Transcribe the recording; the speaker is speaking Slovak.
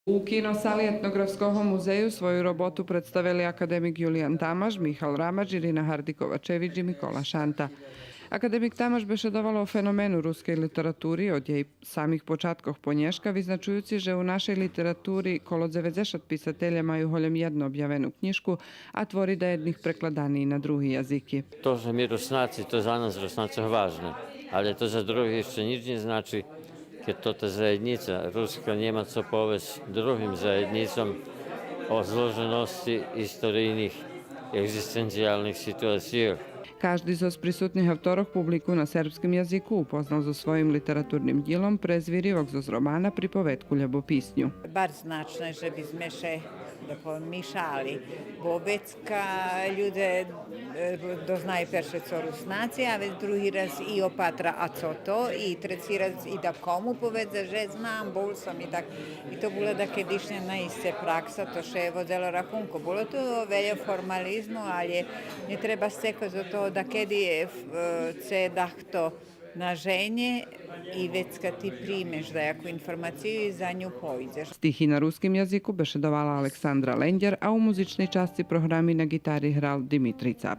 U kinosali Etnografskого muzeju svoju robotu predstavili akademik Julijan Tamaš, Michal Ramadž, Irina Hardikovačević i Mikola Šanta. Akademik Tamaš bešedoval o fenomenu ruskej literaturi od jej samih počatkoch Ponješka, vyznačujući, že u našej literaturi kolo 90 pisatelja majú holjem jednu objavenu knjižku, a tvori da jednih prekladani i na drugi jaziki. To, že mi Rusnaci, to za nas Rusnacov važno, ali to za drugih ešte nič ne znači, keď to ta zajednica rusko-njemaco povez drugim zajednicom o zloženosti istorijnih egzistencijalnih situacija. Каждый из присутних авторов публику на сербском языку упознал за своим литературным ділом презвірівок з романа «Приповедку Ljubopисnju». Bar značne, že by sme še pomíšali vôbecka ľudia doznajú perše co Rusnáci, a druhý raz i opatra a co to, i treći raz i da komu povedze, že znam, bol som i tak. I to bolo da kedišnja na iste praksa, to še je vodelo rahunko. Bolo to veljo formalizmu, ali ne treba steko za to da kedi je ce dahto na ženje i već kad ti primeš da jaku informaciju i za nju pojdeš. Stihi na ruskim jaziku bešedovala Aleksandra Lendjer, a u muzičnej časti programi na gitari hral Dimitri Cap.